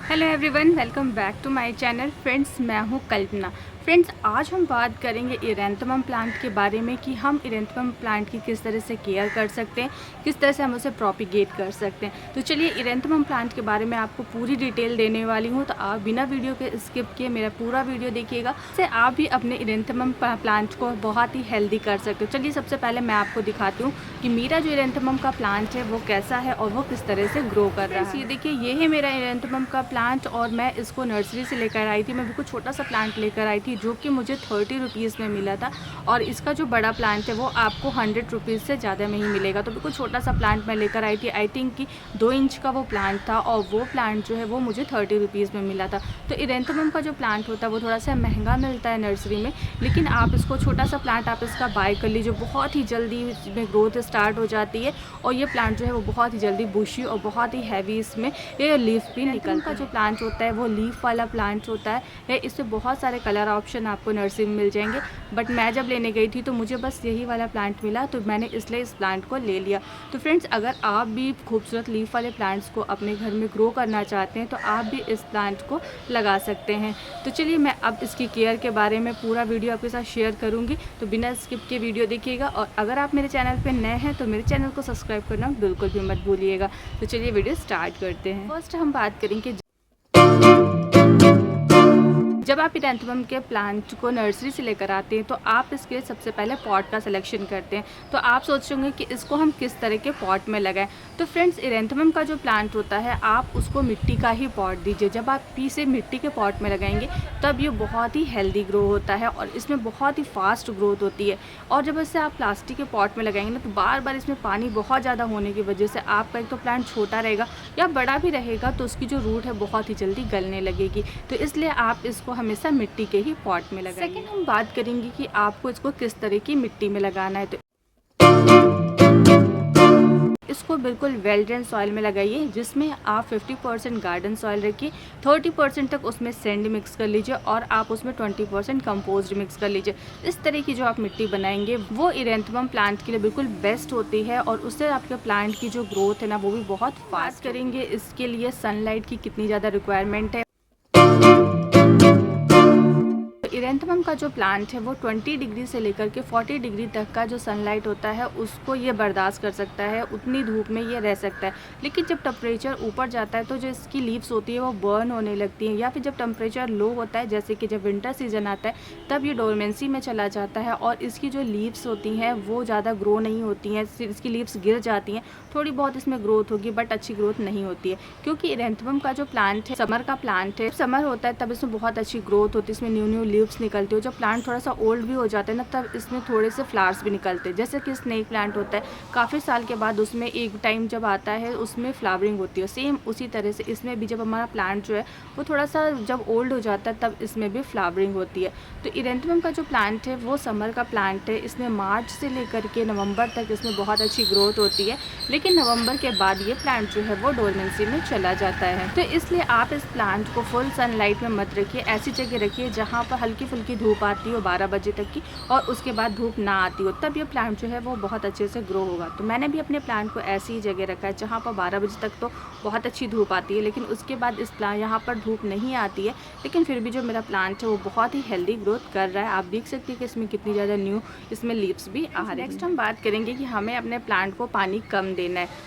Hello everyone, welcome back to my channel. Friends, मैं हूं कल्पना। Friends, आज हम बात करेंगे इरेंथमम प्लांट के बारे में कि हम इरेंथमम प्लांट की किस तरह से केयर कर सकते हैं, किस तरह से हम उसे प्रोपिगेट कर सकते हैं। तो चलिए, इरेंथमम प्लांट के बारे में आपको पूरी डिटेल देने वाली हूं, तो आप बिना वीडियो के स्किप किए मेरा पूरा वीडियो देखिएगा। इससे आप भी अपने इरेंथमम प्लांट को बहुत ही हेल्दी कर सकते हो। चलिए, सबसे पहले मैं आपको दिखाती हूँ कि मेरा जो इरेंथमम का प्लांट है वो कैसा है और वो किस तरह से ग्रो कर रहा है। ये देखिए, ये है मेरा इरेंथमम का प्लांट और मैं इसको नर्सरी से लेकर आई थी। मैं बिल्कुल छोटा सा प्लांट लेकर आई थी जो कि मुझे 30 रुपीज़ में मिला था, और इसका जो बड़ा प्लांट है वो आपको 100 रुपीज़ से ज़्यादा में ही मिलेगा। तो बिल्कुल छोटा सा प्लांट मैं लेकर आई थी। आई थिंक कि 2 इंच का वो प्लांट था, और वो प्लांट जो है वो मुझे 30 रुपीज़ में मिला था। तो इरेंथमम का जो प्लांट होता है वो थोड़ा सा महंगा मिलता है नर्सरी में, लेकिन आप इसको छोटा सा प्लांट आप इसका बाय कर लीजिए। बहुत ही जल्दी इसमें ग्रोथ स्टार्ट हो जाती है, और ये प्लांट जो है वो बहुत ही जल्दी बुशी और बहुत ही हैवी इसमें ये लीफ भी निकलता है। जो प्लांट होता है वो लीफ वाला प्लांट होता है। इसमें बहुत सारे कलर ऑप्शन आपको नर्सरी में मिल जाएंगे, बट मैं जब लेने गई थी तो मुझे बस यही वाला प्लांट मिला, तो मैंने इसलिए इस प्लांट को ले लिया। तो फ्रेंड्स, अगर आप भी खूबसूरत लीफ वाले प्लांट्स को अपने घर में ग्रो करना चाहते हैं तो आप भी इस प्लांट को लगा सकते हैं। तो चलिए, मैं अब इसकी केयर के बारे में पूरा वीडियो आपके साथ शेयर करूँगी, तो बिना स्किप के वीडियो देखिएगा। और अगर आप मेरे चैनल पर नए हैं तो मेरे चैनल को सब्सक्राइब करना बिल्कुल भी मत भूलिएगा। तो चलिए, वीडियो स्टार्ट करते हैं। फर्स्ट हम बात करेंगे, जब आप इरेंथमम के प्लांट को नर्सरी से लेकर आते हैं तो आप इसके लिए सबसे पहले पॉट का सिलेक्शन करते हैं। तो आप सोचेंगे कि इसको हम किस तरह के पॉट में लगाएं। तो फ्रेंड्स, इरेंथमम का जो प्लांट होता है आप उसको मिट्टी का ही पॉट दीजिए। जब आप इसे मिट्टी के पॉट में लगाएंगे तब ये बहुत ही हेल्दी ग्रो होता है और इसमें बहुत ही फास्ट ग्रोथ होती है। और जब इसे आप प्लास्टिक के पॉट में लगाएंगे ना, तो बार बार इसमें पानी बहुत ज़्यादा होने की वजह से आपका एक तो प्लांट छोटा रहेगा या बड़ा भी रहेगा, तो उसकी जो रूट है बहुत ही जल्दी गलने लगेगी। तो इसलिए आप इसको हमेशा मिट्टी के ही पॉट में लगाइए। सेकंड, हम बात करेंगे कि आपको इसको किस तरह की मिट्टी में लगाना है। तो इसको बिल्कुल वेल ड्रेन सॉइल में लगाइए, जिसमें आप 50% गार्डन सॉइल रखिए, 30% तक उसमें सैंड मिक्स कर लीजिए, और आप उसमें 20% कंपोस्ट मिक्स कर लीजिए। इस तरह की जो आप मिट्टी बनाएंगे वो इरेंथमम प्लांट के लिए बिल्कुल बेस्ट होती है, और उससे आपके प्लांट की जो ग्रोथ है ना वो भी बहुत फास्ट करेंगे। इसके लिए सनलाइट की कितनी ज़्यादा रिक्वायरमेंट है। इरेंथमम का जो प्लांट है वो 20 डिग्री से लेकर के 40 डिग्री तक का जो सनलाइट होता है उसको ये बर्दाश्त कर सकता है, उतनी धूप में ये रह सकता है। लेकिन जब टेम्परेचर ऊपर जाता है तो जो इसकी लीव्स होती है वो बर्न होने लगती हैं, या फिर जब टेम्परेचर लो होता है, जैसे कि जब विंटर सीजन आता है, तब ये डोरमेंसी में चला जाता है और इसकी जो लीव्स होती हैं वो ज़्यादा ग्रो नहीं होती हैं। इसकी लीव्स गिर जाती हैं, थोड़ी बहुत इसमें ग्रोथ होगी बट अच्छी ग्रोथ नहीं होती है, क्योंकि इरेंथमम का जो प्लांट है समर का प्लांट है। समर होता है तब इसमें बहुत अच्छी ग्रोथ होती है, इसमें न्यू न्यू लीव्स निकलती हो। जब प्लांट थोड़ा सा ओल्ड भी हो जाता है ना, तब इसमें थोड़े से फ्लावर्स भी निकलते हैं। जैसे कि स्नेक प्लांट होता है, काफ़ी साल के बाद उसमें एक टाइम जब आता है उसमें फ्लावरिंग होती है। सेम उसी तरह से इसमें भी जब हमारा प्लांट जो है वो थोड़ा सा जब ओल्ड हो जाता है तब इसमें भी फ्लावरिंग होती है। तो इरेंथमम का जो प्लांट है वो समर का प्लांट है। इसमें मार्च से लेकर के नवंबर तक इसमें बहुत अच्छी ग्रोथ होती है, लेकिन नवंबर के बाद ये प्लांट जो है वो डोरमेंसी में चला जाता है। तो इसलिए आप इस प्लांट को फुल सनलाइट में मत रखिए, ऐसी जगह रखिए जहाँ पर हल्की फुल्की धूप आती हो 12 बजे तक की, और उसके बाद धूप ना आती हो, तब ये प्लांट जो है वो बहुत अच्छे से ग्रो होगा। तो मैंने भी अपने प्लांट को ऐसी ही जगह रखा है जहाँ पर 12 बजे तक तो बहुत अच्छी धूप आती है, लेकिन उसके बाद इस प्लांट यहाँ पर धूप नहीं आती है, लेकिन फिर भी जो मेरा प्लांट है वो बहुत ही हेल्दी ग्रोथ कर रहा है। आप देख सकते हैं कि इसमें कितनी ज़्यादा न्यू इसमें लीव्स भी आ रहे हैं। नेक्स्ट हम बात करेंगे कि हमें अपने प्लांट को पानी कम देना है।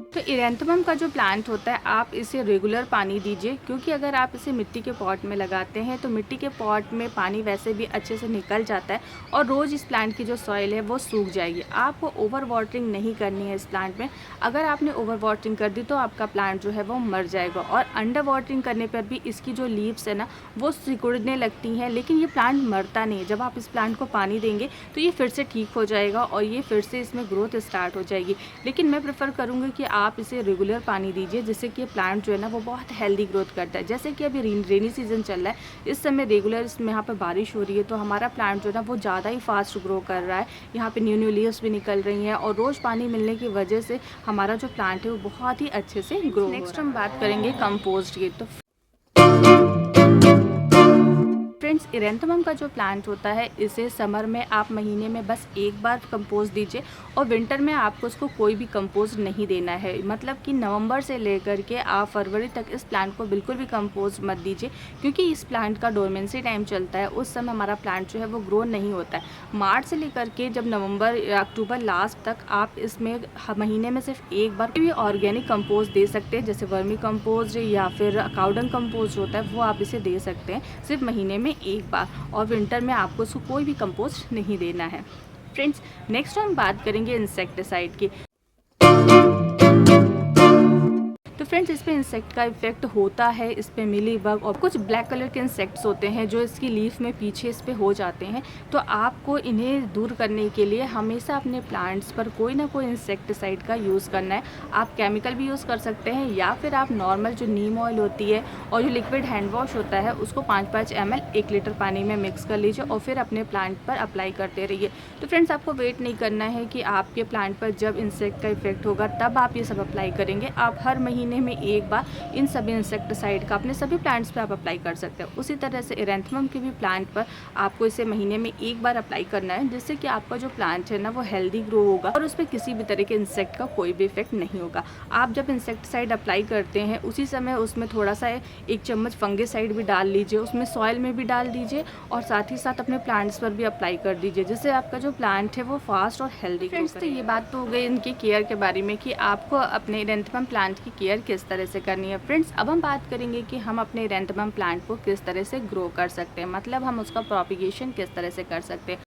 तो इरेंथमम का जो प्लांट होता है आप इसे रेगुलर पानी दीजिए, क्योंकि अगर आप इसे मिट्टी के पॉट में लगाते हैं तो मिट्टी के पॉट में पानी वैसे भी अच्छे से निकल जाता है, और रोज़ इस प्लांट की जो सॉइल है वो सूख जाएगी। आपको ओवर वाटरिंग नहीं करनी है इस प्लांट में। अगर आपने ओवर वाटरिंग कर दी तो आपका प्लांट जो है वो मर जाएगा, और अंडर वाटरिंग करने पर भी इसकी जो लीव्स है ना वो सिकुड़ने लगती हैं, लेकिन ये प्लांट मरता नहीं है। जब आप इस प्लांट को पानी देंगे तो ये फिर से ठीक हो जाएगा और ये फिर से इसमें ग्रोथ स्टार्ट हो जाएगी। लेकिन मैं प्रेफर करूँगी कि आप इसे रेगुलर पानी दीजिए, जिससे कि प्लांट जो है ना वो बहुत हेल्दी ग्रोथ करता है। जैसे कि अभी रेनी सीजन चल रहा है, इस समय रेगुलर इसमें यहाँ पे बारिश हो रही है, तो हमारा प्लांट जो है ना वो ज़्यादा ही फास्ट ग्रो कर रहा है। यहाँ पे न्यू न्यू लीव्स भी निकल रही हैं, और रोज़ पानी मिलने की वजह से हमारा जो प्लांट है वो बहुत ही अच्छे से ग्रो हो रहा है। नेक्स्ट हम बात करेंगे कंपोस्ट की। तो फ्रेंड्स इरेंथमम का जो प्लांट होता है इसे समर में आप महीने में बस एक बार कंपोस्ट दीजिए और विंटर में आपको उसको कोई भी कंपोस्ट नहीं देना है। मतलब कि नवंबर से लेकर के आप फरवरी तक इस प्लांट को बिल्कुल भी कंपोस्ट मत दीजिए, क्योंकि इस प्लांट का डोरमेंसी टाइम चलता है, उस समय हमारा प्लांट जो है वो ग्रो नहीं होता है। मार्च से लेकर के जब नवंबर या अक्टूबर लास्ट तक आप इसमें महीने में सिर्फ एक बार भी ऑर्गेनिक कंपोस्ट दे सकते हैं, जैसे वर्मी कंपोस्ट या फिर काउडंग कंपोस्ट होता है वो आप इसे दे सकते हैं सिर्फ महीने में एक बार, और विंटर में आपको उसको कोई भी कंपोस्ट नहीं देना है। फ्रेंड्स नेक्स्ट हम बात करेंगे इंसेक्टिसाइड की। तो फ्रेंड्स इस पर इंसेक्ट का इफेक्ट होता है, इस पर मिली बग और कुछ ब्लैक कलर के इंसेक्ट्स होते हैं जो इसकी लीफ में पीछे इस पर हो जाते हैं। तो आपको इन्हें दूर करने के लिए हमेशा अपने प्लांट्स पर कोई ना कोई इंसेक्टिसाइड का यूज़ करना है। आप केमिकल भी यूज़ कर सकते हैं या फिर आप नॉर्मल जो नीम ऑयल होती है और जो लिक्विड हैंड वॉश होता है उसको 5-5 ml 1 लीटर पानी में मिक्स कर लीजिए और फिर अपने प्लांट पर अप्लाई करते रहिए। तो फ्रेंड्स आपको वेट नहीं करना है कि आपके प्लांट पर जब इंसेक्ट का इफेक्ट होगा तब आप ये सब अप्लाई करेंगे। आप हर महीने में एक बार इन सभी इंसेक्टिसाइड का अपने सभी प्लांट्स पे आप अप्लाई कर सकते हैं। उसी तरह से इरेंथमम के भी प्लांट पर आपको इसे महीने में एक बार अप्लाई करना है, जिससे कि आपका जो प्लांट है ना वो हेल्दी ग्रो होगा और उस पर किसी भी तरह के इंसेक्ट का कोई भी इफेक्ट नहीं होगा। आप जब इंसेक्टिसाइड अप्लाई करते हैं उसी समय उसमें थोड़ा सा 1 चम्मच फंगिसाइड भी डाल लीजिए, उसमें सॉइल में भी डाल दीजिए और साथ ही साथ अपने प्लांट्स पर भी अप्लाई कर दीजिए, जिससे आपका जो प्लांट है वो फास्ट और हेल्दी ग्रो करेगा। तो ये बात तो हो गई इनकी केयर के बारे में कि आपको अपने इरेंथमम प्लांट की केयर किस तरह से करनी है। फ्रेंड्स अब हम बात करेंगे कि हम अपने इरेंथमम प्लांट को किस तरह से ग्रो कर सकते हैं, मतलब हम उसका प्रोपिगेशन किस तरह से कर सकते हैं।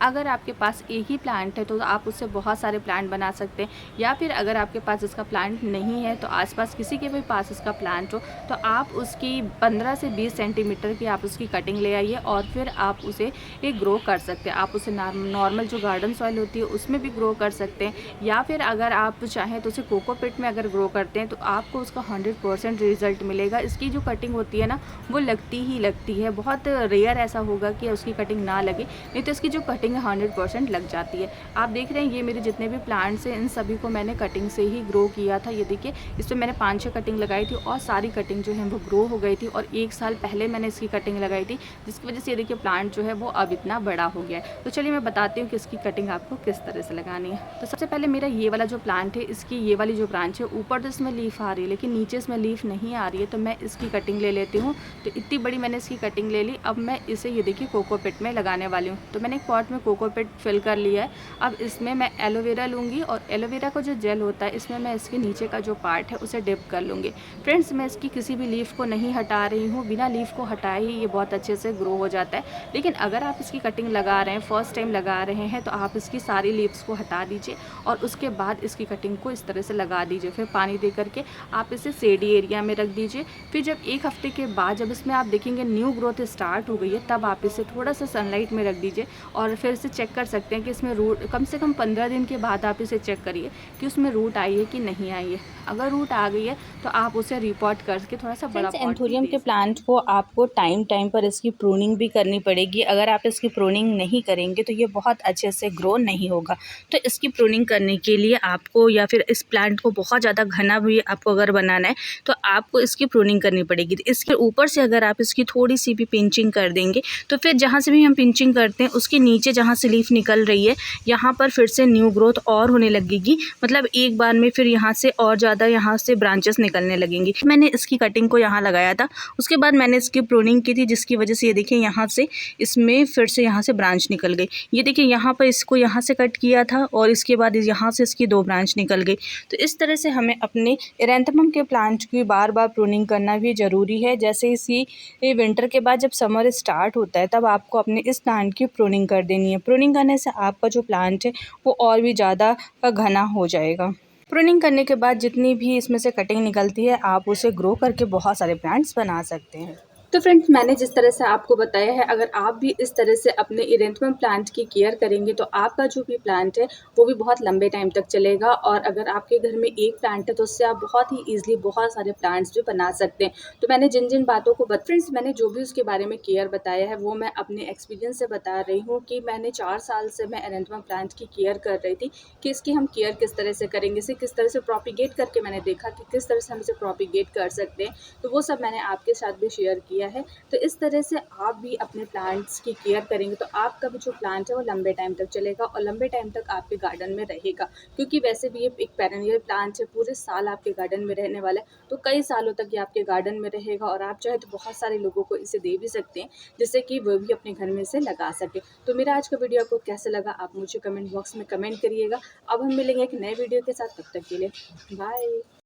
अगर आपके पास एक ही प्लांट है तो आप उससे बहुत सारे प्लांट बना सकते हैं, या फिर अगर आपके पास इसका प्लांट नहीं है तो आसपास किसी के भी पास इसका प्लांट हो तो आप उसकी 15 से 20 सेंटीमीटर की आप उसकी कटिंग ले आइए और फिर आप उसे ग्रो कर सकते हैं। आप उसे नॉर्मल जो गार्डन सॉइल होती है उसमें भी ग्रो कर सकते हैं, या फिर अगर आप चाहें तो उसे कोकोपीट में अगर ग्रो करते हैं तो आपको उसका 100% रिजल्ट मिलेगा। इसकी जो कटिंग होती है ना वो लगती ही लगती है, बहुत रेयर ऐसा होगा कि उसकी कटिंग ना लगे, नहीं तो इसकी जो कटिंग 100% लग जाती है। आप देख रहे हैं ये मेरे जितने भी प्लांट्स हैं इन सभी को मैंने कटिंग से ही ग्रो किया था। ये देखिए इसमें मैंने 5-6 कटिंग लगाई थी और सारी कटिंग जो है वो ग्रो हो गई थी, और 1 साल पहले मैंने इसकी कटिंग लगाई थी, जिसकी वजह से ये देखिए प्लांट जो है वो अब इतना बड़ा हो गया है। तो चलिए मैं बताती हूँ कि इसकी कटिंग आपको किस तरह से लगानी है। तो सबसे पहले मेरा ये वाला जो प्लांट है इसकी ये वाली जो ब्रांच है ऊपर तो इसमें लीफ आ रही है लेकिन नीचे इसमें लीफ नहीं आ रही है, तो मैं इसकी कटिंग ले लेती हूँ। तो इतनी बड़ी मैंने इसकी कटिंग ले ली। अब मैं इसे ये देखिए कोकोपीट में लगाने वाली हूँ। तो मैंने एक पॉट में कोकोपीट फिल कर लिया है। अब इसमें मैं एलोवेरा लूँगी और एलोवेरा का जो जेल होता है इसमें मैं इसके नीचे का जो पार्ट है उसे डिप कर लूँगी। फ्रेंड्स मैं इसकी किसी भी लीफ को नहीं हटा रही हूँ, बिना लीफ को हटाए ही ये बहुत अच्छे से ग्रो हो जाता है। लेकिन अगर आप इसकी कटिंग लगा रहे हैं, फर्स्ट टाइम लगा रहे हैं, तो आप इसकी सारी लीव्स को हटा दीजिए और उसके बाद इसकी कटिंग को इस तरह से लगा दीजिए। फिर पानी दे करके आप इसे शेडी एरिया में रख दीजिए। फिर जब 1 हफ्ते के बाद जब इसमें आप देखेंगे न्यू ग्रोथ स्टार्ट हो गई है तब आप इसे थोड़ा सा सनलाइट में रख दीजिए और फिर से चेक कर सकते हैं कि इसमें रूट कम से कम 15 दिन के बाद आप इसे चेक करिए कि उसमें रूट आई है कि नहीं आई है। अगर रूट आ गई है तो आप उसे रिपोर्ट करके थोड़ा सा बड़ा एंथोरियम के प्लांट को आपको टाइम टाइम पर इसकी प्रूनिंग भी करनी पड़ेगी। अगर आप इसकी प्रूनिंग नहीं करेंगे तो ये बहुत अच्छे से ग्रो नहीं होगा। तो इसकी प्रूनिंग करने के लिए आपको, या फिर इस प्लांट को बहुत ज़्यादा घना भी आपको अगर बनाना है तो आपको इसकी प्रूनिंग करनी पड़ेगी। तो इसके ऊपर से अगर आप इसकी थोड़ी सी भी पिंचिंग कर देंगे तो फिर जहाँ से भी हम पिंचिंग करते हैं उसके नीचे जहाँ से लीफ निकल रही है यहाँ पर फिर से न्यू ग्रोथ और होने लगेगी। मतलब एक बार में फिर यहाँ से और ज़्यादा यहाँ से ब्रांचेस निकलने लगेंगी। मैंने इसकी कटिंग को यहाँ लगाया था, उसके बाद मैंने इसकी प्रूनिंग की थी, जिसकी वजह से ये देखिए यहाँ से इसमें फिर से यहाँ से ब्रांच निकल गई। ये देखिए यहाँ पर इसको यहाँ से कट किया था और इसके बाद यहाँ से इसकी 2 ब्रांच निकल गई। तो इस तरह से हमें अपने एरेंथमम के प्लांट की बार बार प्रूनिंग करना भी ज़रूरी है। जैसे इसी विंटर के बाद जब समर स्टार्ट होता है तब आपको अपने इस प्लांट की प्रूनिंग कर देनी है। प्रूनिंग करने से आपका जो प्लांट है वो और भी ज़्यादा घना हो जाएगा। प्रूनिंग करने के बाद जितनी भी इसमें से कटिंग निकलती है आप उसे ग्रो करके बहुत सारे प्लांट्स बना सकते हैं। तो फ्रेंड्स, मैंने जिस तरह से आपको बताया है, अगर आप भी इस तरह से अपने इरेंथमम प्लांट की केयर करेंगे तो आपका जो भी प्लांट है वो भी बहुत लंबे टाइम तक चलेगा। और अगर आपके घर में एक प्लांट है तो उससे आप बहुत ही ईजिली बहुत सारे प्लांट्स भी बना सकते हैं। तो मैंने जिन जिन बातों को फ्रेंड्स, मैंने जो भी उसके बारे में केयर बताया है वो मैं अपने एक्सपीरियंस से बता रही हूँ कि मैंने 4 साल से मैं इरेंथमम प्लांट की केयर कर रही थी कि इसकी हम केयर किस तरह से करेंगे, इसे किस तरह से प्रोपिगेट करके मैंने देखा कि किस तरह से हम इसे प्रोपिगेट कर सकते हैं। तो वो सब मैंने आपके साथ भी शेयर किया है। तो इस तरह से आप भी अपने प्लांट्स की केयर करेंगे तो आपका भी जो प्लांट है वो लंबे टाइम तक चलेगा और लंबे टाइम तक आपके गार्डन में रहेगा। क्योंकि वैसे भी ये एक पेरेनियल प्लांट है, पूरे साल आपके गार्डन में रहने वाला है, तो कई सालों तक ये आपके गार्डन में रहेगा और आप चाहे तो बहुत सारे लोगों को इसे दे भी सकते हैं, जिससे कि वो भी अपने घर में इसे लगा सके। तो मेरा आज का वीडियो आपको कैसा लगा आप मुझे कमेंट बॉक्स में कमेंट करिएगा। अब हम मिलेंगे एक नए वीडियो के साथ, तब तक के लिए बाय।